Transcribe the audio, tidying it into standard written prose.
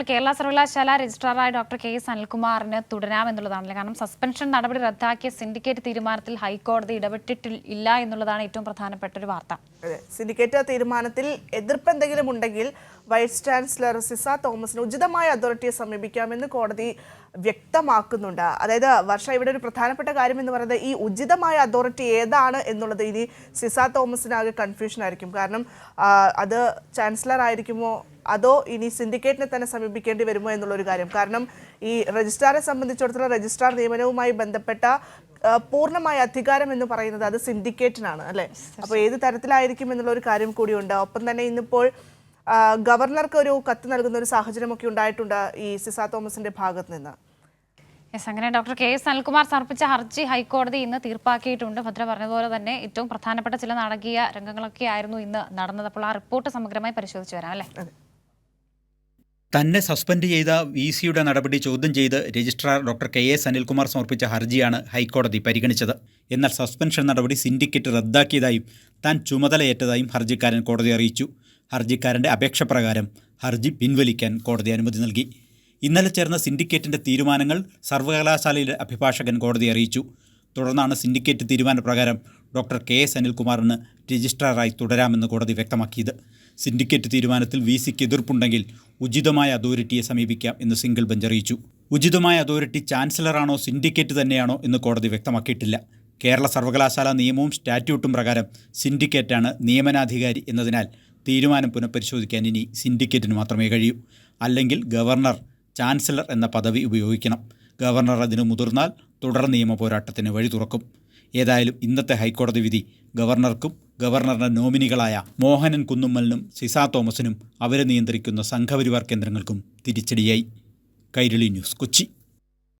കേരള സർവകലാശാല രജിസ്ട്രാറായ doctor K S അനിൽകുമാറിന് തുടരാമെന്നുള്ളതാണല്ലേ. കാരണം suspension നടപടി റദ്ദാക്കിയ സിൻഡിക്കേറ്റ് തീരുമാനത്തിൽ ഹൈക്കോടതി ഇടപെട്ടിട്ടില്ല എന്നുള്ളതാണ് ഏറ്റവും പ്രധാനപ്പെട്ട ഒരു വാർത്ത. സിൻഡിക്കേറ്റ് തീരുമാനത്തിൽ എതിർപ്പ് എന്തെങ്കിലും ഉണ്ടെങ്കിൽ വൈസ് ചാൻസലർ സിസ തോമസിന് ഉചിതമായ അതോറിറ്റിയെ സമീപിക്കാമെന്ന് കോടതി വ്യക്തമാക്കുന്നുണ്ട്. അതായത് വർഷ, ഇവിടെ ഒരു പ്രധാനപ്പെട്ട കാര്യം എന്ന് പറയുന്നത് ഈ ഉചിതമായ അതോറിറ്റി ഏതാണ് എന്നുള്ളത് ഇനി സിസ തോമസിനാകെ കൺഫ്യൂഷൻ ആയിരിക്കും. കാരണം അത് ചാൻസലർ ആയിരിക്കുമോ അതോ ഇനി സിൻഡിക്കേറ്റിനെ തന്നെ സമീപിക്കേണ്ടി വരുമോ എന്നുള്ളൊരു കാര്യം. കാരണം ഈ രജിസ്ട്രാറെ സംബന്ധിച്ചിടത്തോളം രജിസ്ട്രാർ നിയമനവുമായി ബന്ധപ്പെട്ട പൂർണ്ണമായ അധികാരം എന്ന് പറയുന്നത് അത് സിൻഡിക്കേറ്റിനാണ് അല്ലേ. അപ്പോൾ ഏത് തരത്തിലായിരിക്കും എന്നുള്ള ഒരു കാര്യം കൂടിയുണ്ട്. ഒപ്പം തന്നെ ഇന്നിപ്പോൾ ഗവർണർക്ക് ഒരു കത്ത് നൽകുന്ന ഒരു സാഹചര്യമൊക്കെ ഉണ്ടായിട്ടുണ്ട് ഈ സിസ തോമസിന്റെ ഭാഗത്ത് നിന്ന്. അങ്ങനെ ഡോക്ടർ കെ എസ് അനിൽകുമാർ സമർപ്പിച്ച ഹർജി ഹൈക്കോടതി ഇന്ന് തീർപ്പാക്കിയിട്ടുണ്ട്. ഭദ്ര പറഞ്ഞതുപോലെ തന്നെ ഏറ്റവും പ്രധാനപ്പെട്ട ചില നാടകീയ രംഗങ്ങളൊക്കെ ആയിരുന്നു ഇന്ന് നടന്നത്. അപ്പോൾ ആ റിപ്പോർട്ട് സമഗ്രമായി പരിശോധിച്ചു വരാം അല്ലേ. തന്നെ സസ്പെൻഡ് ചെയ്ത VCയുടെ നടപടി ചോദ്യം ചെയ്ത് registrar doctor K S Anilkumar സമർപ്പിച്ച ഹർജിയാണ് ഹൈക്കോടതി പരിഗണിച്ചത്. എന്നാൽ സസ്പെൻഷൻ നടപടി സിൻഡിക്കേറ്റ് റദ്ദാക്കിയതായും താൻ ചുമതലയേറ്റതായും ഹർജിക്കാരൻ കോടതി അറിയിച്ചു. ഹർജിക്കാരൻ്റെ അപേക്ഷ പ്രകാരം ഹർജി പിൻവലിക്കാൻ കോടതി അനുമതി നൽകി. ഇന്നലെ ചേർന്ന സിൻഡിക്കേറ്റിൻ്റെ തീരുമാനങ്ങൾ സർവകലാശാലയിലെ അഭിഭാഷകൻ കോടതി അറിയിച്ചു. തുടർന്നാണ് സിൻഡിക്കേറ്റ് തീരുമാനപ്രകാരം ഡോക്ടർ കെ എസ് അനിൽകുമാറിന് രജിസ്ട്രാറായി തുടരാമെന്ന് കോടതി വ്യക്തമാക്കിയത്. സിൻഡിക്കേറ്റ് തീരുമാനത്തിൽ VCക്ക് എതിർപ്പുണ്ടെങ്കിൽ ഉചിതമായ അതോറിറ്റിയെ സമീപിക്കാം എന്ന് സിംഗിൾ ബെഞ്ച് അറിയിച്ചു. ഉചിതമായ അതോറിറ്റി ചാൻസലറാണോ സിൻഡിക്കേറ്റ് തന്നെയാണോ എന്ന് കോടതി വ്യക്തമാക്കിയിട്ടില്ല. കേരള സർവകലാശാല നിയമവും സ്റ്റാറ്റ്യൂട്ടും പ്രകാരം സിൻഡിക്കേറ്റാണ് നിയമനാധികാരി എന്നതിനാൽ തീരുമാനം പുനഃപരിശോധിക്കാൻ ഇനി സിൻഡിക്കേറ്റിന് മാത്രമേ കഴിയൂ. അല്ലെങ്കിൽ ഗവർണർ ചാൻസലർ എന്ന പദവി ഉപയോഗിക്കണം. ഗവർണർ അതിന് മുതിർന്നാൽ തുടർ നിയമ പോരാട്ടത്തിന് വഴി തുറക്കും. ഏതായാലും ഇന്നത്തെ ഹൈക്കോടതി വിധി ഗവർണർക്കും ഗവർണറുടെ നോമിനികളായ മോഹനൻ കുന്നുമ്മലിനും സിസ തോമസിനും അവരെ നിയന്ത്രിക്കുന്ന സംഘപരിവാർ കേന്ദ്രങ്ങൾക്കും തിരിച്ചടിയായി. കൈരളി ന്യൂസ്, കൊച്ചി.